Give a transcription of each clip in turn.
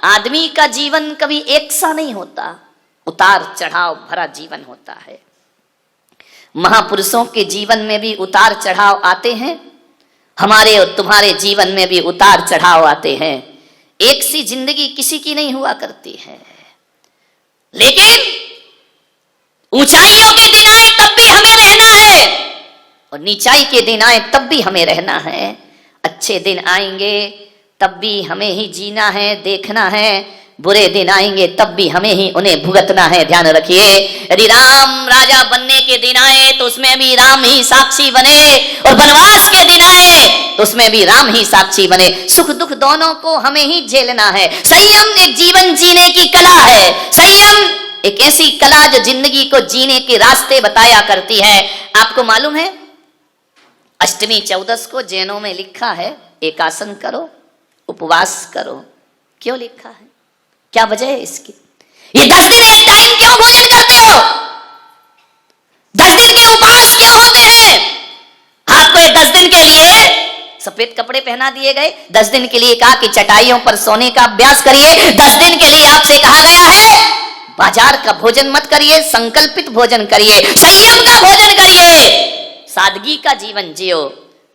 आदमी का जीवन कभी एक सा नहीं होता, उतार चढ़ाव भरा जीवन होता है। महापुरुषों के जीवन में भी उतार चढ़ाव आते हैं, हमारे और तुम्हारे जीवन में भी उतार चढ़ाव आते हैं। एक सी जिंदगी किसी की नहीं हुआ करती है, लेकिन ऊंचाइयों के दिन आए तब भी हमें रहना है और नीचाई के दिन आए तब भी हमें रहना है। अच्छे दिन आएंगे तब भी हमें ही जीना है, देखना है, बुरे दिन आएंगे तब भी हमें ही उन्हें भुगतना है। ध्यान रखिए, यदि राम राजा बनने के दिन आए तो उसमें भी राम ही साक्षी बने, और वनवास के दिन आए तो उसमें भी राम ही साक्षी बने। सुख दुख दोनों को हमें ही झेलना है। संयम एक जीवन जीने की कला है। संयम एक ऐसी कला जो जिंदगी को जीने के रास्ते बताया करती है। आपको मालूम है, अष्टमी चौदस को जैनों में लिखा है एक आसन करो, उपवास करो। क्यों लिखा है, क्या वजह है इसकी? ये 10 दिन एक टाइम क्यों भोजन करते हो? 10 दिन के उपवास क्यों होते हैं? आपको ये 10 दिन के लिए सफेद कपड़े पहना दिए गए, 10 दिन के लिए कहा कि चटाइयों पर सोने का अभ्यास करिए, 10 दिन के लिए आपसे कहा गया है बाजार का भोजन मत करिए, संकल्पित भोजन करिए, संयम का भोजन करिए, सादगी का जीवन जियो।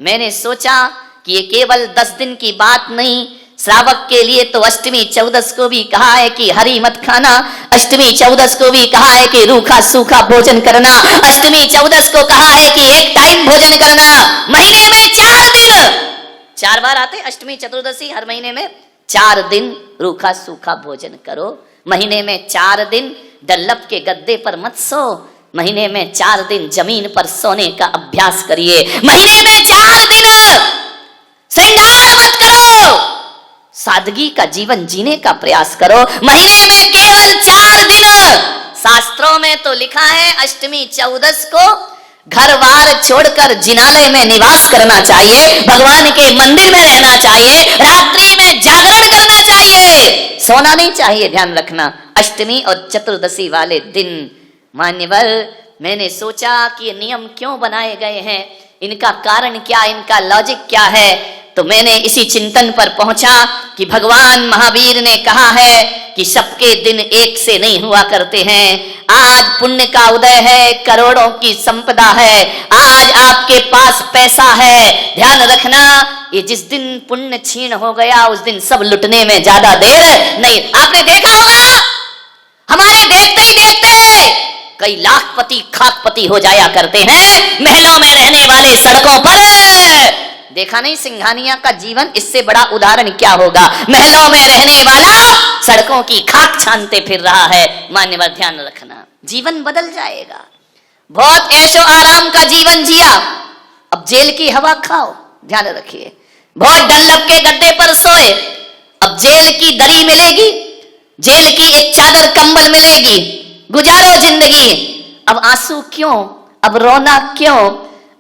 मैंने सोचा कि ये केवल 10 दिन की बात नहीं, श्रावक के लिए तो अष्टमी चौदस को भी कहा है कि हरी मत खाना, अष्टमी चौदस को भी कहा है कि रूखा सूखा भोजन करना, अष्टमी चौदस को कहा है कि एक टाइम भोजन करना। महीने में 4 दिन, 4 बार आते अष्टमी चतुर्दशी, हर महीने में 4 दिन रूखा सूखा भोजन करो। महीने में 4 दिन डल्लप के गद्दे पर मत सो, महीने में 4 दिन जमीन पर सोने का अभ्यास करिए। महीने में 4 दिन श्रृंगार मत करो, सादगी का जीवन जीने का प्रयास करो। महीने में केवल 4 दिन। शास्त्रों में तो लिखा है अष्टमी चौदस को घर बार छोड़कर जिनालय में निवास करना चाहिए, भगवान के मंदिर में रहना चाहिए, रात्रि में जागरण करना चाहिए, सोना नहीं चाहिए। ध्यान रखना, अष्टमी और चतुर्दशी वाले दिन। मान्यवर, मैंने सोचा कि ये नियम क्यों बनाए गए हैं, इनका कारण क्या, इनका लॉजिक क्या है, तो मैंने इसी चिंतन पर पहुंचा कि भगवान महावीर ने कहा है कि सबके दिन एक से नहीं हुआ करते हैं। आज पुण्य का उदय है, करोड़ों की संपदा है, आज आपके पास पैसा है, ध्यान रखना ये जिस दिन पुण्य छीन हो गया उस दिन सब लुटने में ज्यादा देर नहीं। आपने देखा होगा, हमारे देखते ही देखते कई लाखपति खाकपति हो जाया करते हैं, महलों में रहने वाले सड़कों पर। देखा नहीं सिंघानिया का जीवन, इससे बड़ा उदाहरण क्या होगा? महलों में रहने वाला सड़कों की खाक छानते फिर रहा है। मान्यवर, ध्यान रखना, जीवन बदल जाएगा। बहुत ऐशो आराम का जीवन जिया, अब जेल की हवा खाओ। ध्यान रखिए, बहुत डल्लप के गद्दे पर सोए, अब जेल की दरी मिलेगी, जेल की एक चादर कंबल मिलेगी, गुजारो जिंदगी। अब आंसू क्यों, अब रोना क्यों,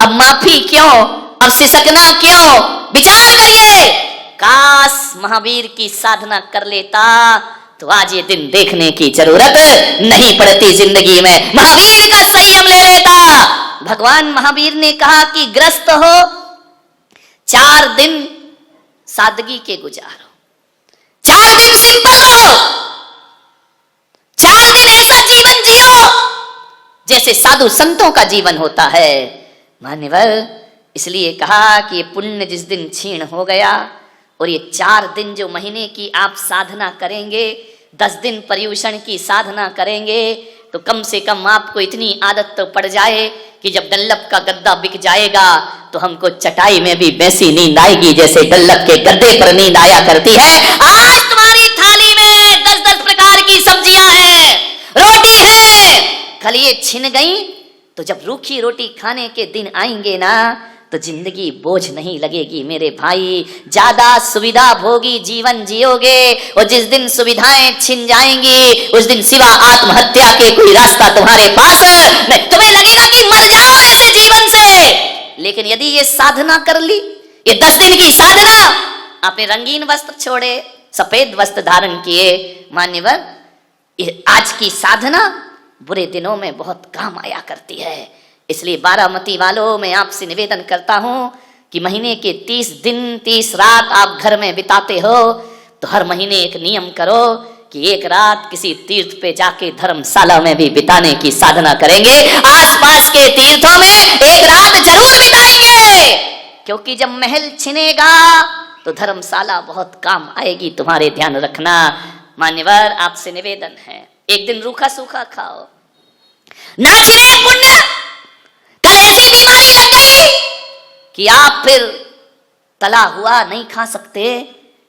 अब माफी क्यों, अब सिसकना क्यों? विचार करिए। काश महावीर की साधना कर लेता तो आज ये दिन देखने की जरूरत नहीं पड़ती जिंदगी में। महावीर का संयम ले लेता। भगवान महावीर ने कहा कि ग्रस्त हो 4 दिन सादगी के गुजारो, 4 दिन सिंपल रहो, 4 दिन ऐसा जीवन जियो जैसे साधु संतों का जीवन होता है। मान्यवर, इसलिए कहा कि ये पुण्य जिस दिन क्षीण हो गया और ये 4 दिन जो महीने की आप साधना करेंगे, 10 दिन पर्युषण की साधना करेंगे, तो कम से कम आपको इतनी आदत तो पड़ जाए कि जब डल्लप का गद्दा बिक जाएगा तो हमको चटाई में भी वैसी नींद आएगी जैसे डल्लप के गद्दे पर नींद आया करती है। आज तुम्हारी थाली में 10-10 प्रकार की सब्जियां हैं, रोटी है, कल ये छिन गई तो जब रूखी रोटी खाने के दिन आएंगे ना तो जिंदगी बोझ नहीं लगेगी मेरे भाई। ज्यादा सुविधा भोगी जीवन जियोगे और जिस दिन सुविधाएं छिन जाएंगी उस दिन सिवा आत्महत्या के कोई रास्ता तुम्हारे पास नहीं। तुम्हें लगेगा कि मर जाओ ऐसे जीवन से, लेकिन यदि ये साधना कर ली, ये 10 दिन की साधना, आपने रंगीन वस्त्र छोड़े, सफेद वस्त्र धारण किए, मान्यवर, आज की साधना बुरे दिनों में बहुत काम आया करती है। इसलिए बारामती वालों, मैं आपसे निवेदन करता हूं कि महीने के 30 दिन 30 रात आप घर में बिताते हो, तो हर महीने एक नियम करो कि एक रात किसी तीर्थ पे जाके धर्मशाला में भी बिताने की साधना करेंगे। आसपास के तीर्थों में एक रात जरूर बिताएंगे, क्योंकि जब महल छिनेगा तो धर्मशाला बहुत काम आएगी, तुम्हारे ध्यान रखना। मान्यवर, आपसे निवेदन है, एक दिन रूखा सूखा खाओ, ना छिने पुण्य। कल ऐसी बीमारी लग गई कि आप फिर तला हुआ नहीं खा सकते,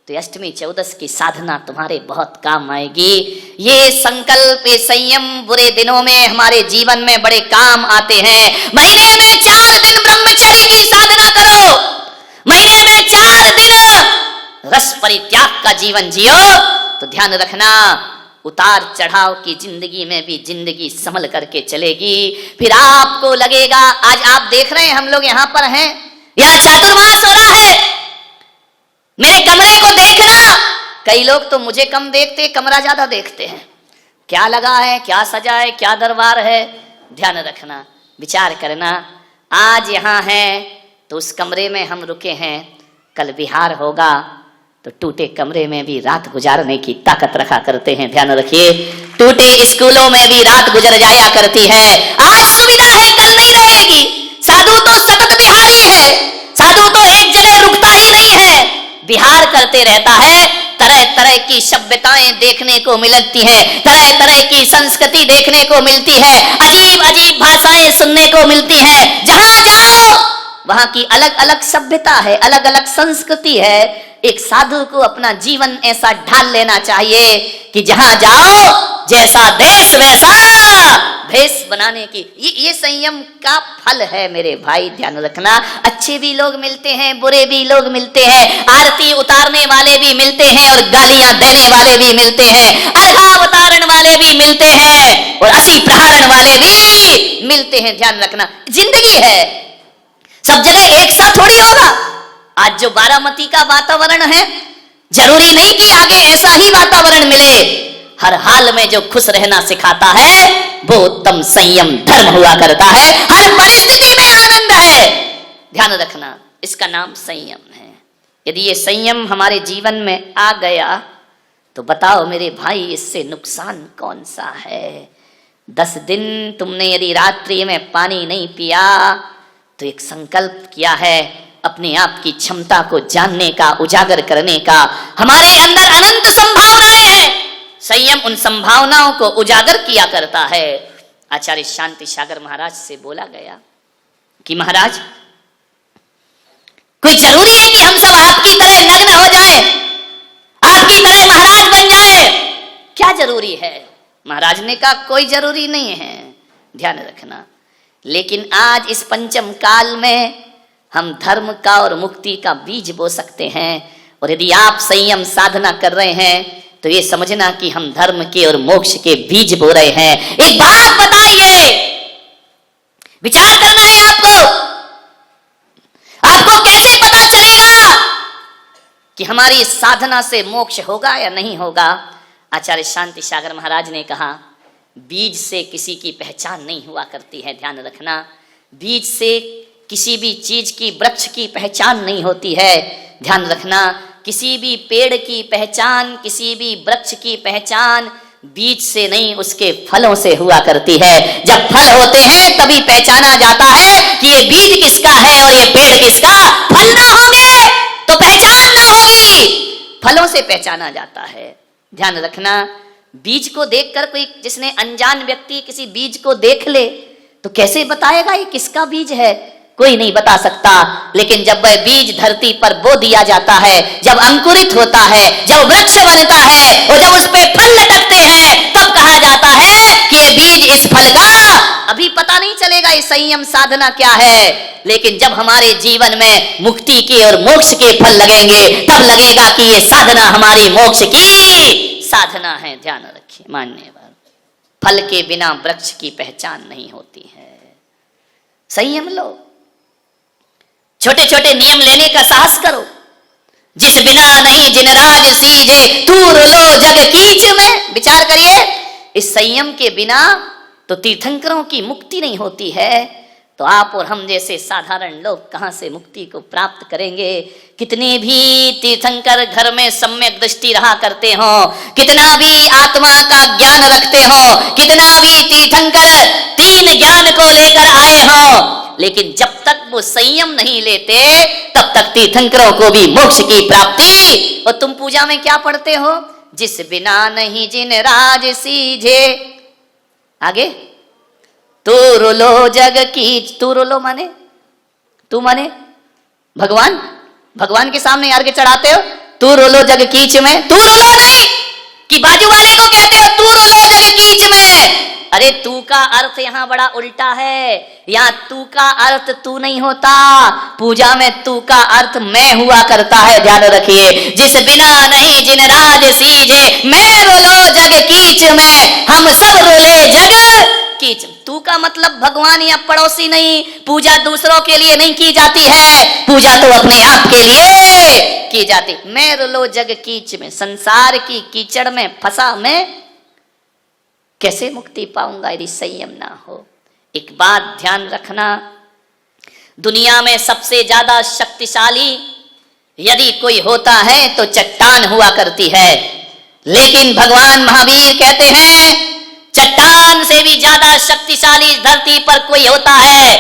तो अष्टमी चौदस की साधना तुम्हारे बहुत काम आएगी। ये संकल्प, ये संयम बुरे दिनों में हमारे जीवन में बड़े काम आते हैं। महीने में 4 दिन ब्रह्मचर्य की साधना करो, महीने में 4 दिन रस परित्याग का जीवन जियो, तो ध्यान रखना उतार चढ़ाव की जिंदगी में भी जिंदगी संभल करके चलेगी। फिर आपको लगेगा, आज आप देख रहे हैं हम लोग यहाँ पर हैं, यहाँ चातुर्मास हो रहा है, मेरे कमरे को देखना। कई लोग तो मुझे कम देखते, कमरा ज्यादा देखते हैं, क्या लगा है, क्या सजा है, क्या दरबार है। ध्यान रखना, विचार करना, आज यहाँ है तो उस कमरे में हम रुके हैं, कल बिहार होगा तो टूटे कमरे में भी रात गुजारने की ताकत रखा करते हैं। ध्यान रखिए, टूटे स्कूलों में भी रात गुजर जाया करती है। आज सुविधा है, कल नहीं रहेगी। साधु तो सतत बिहारी है, साधु तो एक जगह रुकता ही नहीं है, बिहार करते रहता है। तरह तरह की सभ्यताएं देखने को मिलती है, तरह तरह की संस्कृति देखने को मिलती है, अजीब अजीब भाषाएं सुनने को मिलती है। जहां जाओ वहां की अलग अलग सभ्यता है, अलग अलग संस्कृति है। एक साधु को अपना जीवन ऐसा ढाल लेना चाहिए कि जहां जाओ जैसा देश वैसा भेष बनाने की। ये संयम का फल है मेरे भाई, ध्यान रखना। अच्छे भी लोग मिलते हैं, बुरे भी लोग मिलते हैं, आरती उतारने वाले भी मिलते हैं और गालियां देने वाले भी मिलते हैं, अर्घा उतारण वाले भी मिलते हैं और असी प्रहरण वाले भी मिलते हैं। ध्यान रखना, जिंदगी है, सब जगह एक साथ थोड़ी होगा। आज जो बारामती का वातावरण है, जरूरी नहीं कि आगे ऐसा ही वातावरण मिले। हर हाल में जो खुश रहना सिखाता है वो उत्तम संयम धर्म हुआ करता है। हर परिस्थिति में आनंद है, ध्यान रखना, इसका नाम संयम है। यदि ये संयम हमारे जीवन में आ गया तो बताओ मेरे भाई, इससे नुकसान कौन सा है। 10 दिन तुमने यदि रात्रि में पानी नहीं पिया तो एक संकल्प किया है अपने आप की क्षमता को जानने का, उजागर करने का। हमारे अंदर अनंत संभावनाएं हैं, संयम उन संभावनाओं को उजागर किया करता है। आचार्य शांति सागर महाराज से बोला गया कि महाराज, कोई जरूरी है कि हम सब आपकी तरह नग्न हो जाएं, आपकी तरह महाराज बन जाएं? क्या जरूरी है? महाराज ने कहा कोई जरूरी नहीं है, ध्यान रखना। लेकिन आज इस पंचम काल में हम धर्म का और मुक्ति का बीज बो सकते हैं। और यदि आप संयम साधना कर रहे हैं तो ये समझना कि हम धर्म के और मोक्ष के बीज बो रहे हैं। एक बात बताइए, विचार करना है आपको। आपको कैसे पता चलेगा कि हमारी साधना से मोक्ष होगा या नहीं होगा? आचार्य शांति सागर महाराज ने कहा, बीज से किसी की पहचान नहीं हुआ करती है। ध्यान रखना, बीज से किसी भी चीज की, वृक्ष की पहचान नहीं होती है। ध्यान रखना, किसी भी पेड़ की पहचान, किसी भी वृक्ष की पहचान बीज से नहीं, उसके फलों से हुआ करती है। जब फल होते हैं तभी पहचाना जाता है कि ये बीज किसका है और ये पेड़ किसका। फल ना होंगे तो पहचान ना होगी, फलों से पहचाना जाता है। ध्यान रखना, बीज को देखकर कोई, जिसने अनजान व्यक्ति किसी बीज को देख ले तो कैसे बताएगा ये किसका बीज है? कोई नहीं बता सकता। लेकिन जब वह बीज धरती पर बो दिया जाता है, जब अंकुरित होता है, जब वृक्ष बनता है और जब उस पे फल लटकते हैं, तब कहा जाता है कि ये बीज इस फल का। अभी पता नहीं चलेगा ये संयम साधना क्या है, लेकिन जब हमारे जीवन में मुक्ति के और मोक्ष के फल लगेंगे तब लगेगा कि ये साधना हमारी मोक्ष की साधना है। ध्यान रखिए मान्यवर, फल के बिना वृक्ष की पहचान नहीं होती है। संयम लो, छोटे छोटे नियम लेने का साहस करो। जिस बिना नहीं जिन राज सीजे, तूर लो जग कीच में। विचार करिए, इस संयम के बिना तो तीर्थंकरों की मुक्ति नहीं होती है। तो आप और हम जैसे साधारण लोग कहां से मुक्ति को प्राप्त करेंगे? कितने भी तीर्थंकर घर में सम्यक दृष्टि रहा करते हो, कितना भी आत्मा का ज्ञान रखते हो, कितना भी तीर्थंकर तीन ज्ञान को लेकर आए हो, लेकिन जब तक वो संयम नहीं लेते तब तक तीर्थंकरों को भी मोक्ष की प्राप्ति। और तुम पूजा में क्या पढ़ते हो? जिस बिना नहीं जिन राज सीझे, आगे तू रोलो जग कीच। तू रोलो माने तू माने भगवान, भगवान के सामने यार के चढ़ाते हो, तू रोलो जग कीच में। तू रोलो नहीं कि बाजू वाले को कहते हो तू रोलो जग कीच में। अरे तू का अर्थ यहां बड़ा उल्टा है। यहां तू का अर्थ तू नहीं होता, पूजा में तू का अर्थ मैं हुआ करता है। ध्यान रखिए, जिस बिना नहीं जिन राज सीजे, मैं रोलो जग कीच में, हम सब रोले जग कीच। तू का मतलब भगवान या पड़ोसी नहीं। पूजा दूसरों के लिए नहीं की जाती है, पूजा तो अपने आप के लिए की जाती। मैं रोलो जग कीच में, संसार की कीचड़ में फंसा मैं कैसे मुक्ति पाऊंगा यदि संयम ना हो। एक बात ध्यान रखना, दुनिया में सबसे ज्यादा शक्तिशाली यदि कोई होता है तो चट्टान हुआ करती है, लेकिन भगवान महावीर कहते हैं चट्टान से भी ज्यादा शक्तिशाली धरती पर कोई होता है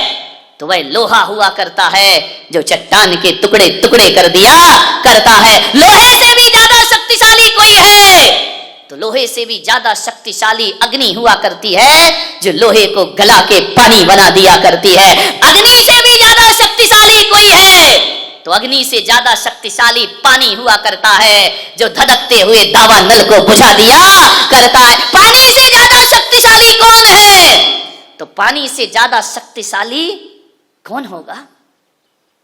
तो वह लोहा हुआ करता है, जो चट्टान के टुकड़े टुकड़े कर दिया करता है। लोहे से भी ज्यादा शक्तिशाली कोई है तो लोहे से भी ज्यादा शक्तिशाली अग्नि हुआ करती है, जो लोहे को गला के पानी बना दिया करती है। अग्नि से भी ज्यादा शक्तिशाली कोई है तो अग्नि से ज्यादा शक्तिशाली पानी हुआ करता है, जो धधकते हुए दावा नल को बुझा दिया करता है। पानी से ज्यादा शक्तिशाली कौन है? तो पानी से ज्यादा शक्तिशाली कौन होगा?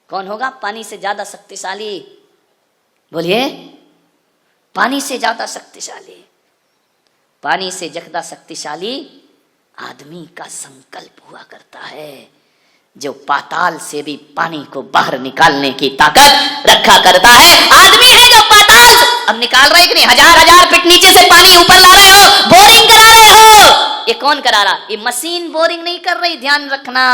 कौन होगा पानी से ज्यादा शक्तिशाली? बोलिए, पानी से ज्यादा शक्तिशाली, पानी से ज्यादा शक्तिशाली आदमी का संकल्प हुआ करता है, जो पाताल से भी पानी को बाहर निकालने की ताकत रखा करता है। आदमी है जो पाताल से अब निकाल रहे कि नहीं, हजार हजार फीट नीचे से पानी ऊपर ला रहे हो, बोरिंग करा रहे हो। ये कौन करा रहा? ये मशीन बोरिंग नहीं कर रही, ध्यान रखना।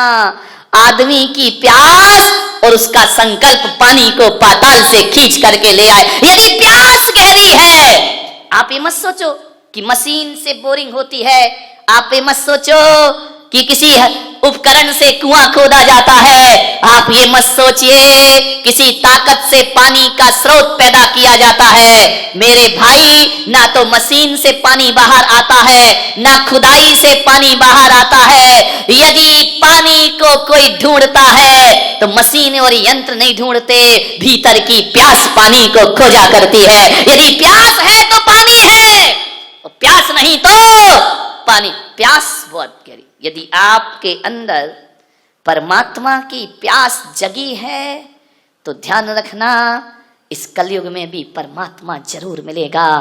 आदमी की प्यास और उसका संकल्प पानी को पाताल से खींच करके ले आए। यदि प्यास गहरी है, आप ये मत सोचो कि मशीन से बोरिंग होती है, आप ये मत सोचो कि किसी उपकरण से कुआं खोदा जाता है, आप ये मत सोचिए किसी ताकत से पानी का स्रोत पैदा किया जाता है। मेरे भाई, ना तो मशीन से पानी बाहर आता है, ना खुदाई से पानी बाहर आता है। यदि पानी को कोई ढूंढता है तो मशीन और यंत्र नहीं ढूंढते, भीतर की प्यास पानी को खोजा करती है। यदि प्यास है तो पानी है, और प्यास नहीं तो पानी। प्यास बहुत गहरी। यदि आपके अंदर परमात्मा की प्यास जगी है तो ध्यान रखना, इस कलयुग में भी परमात्मा जरूर मिलेगा।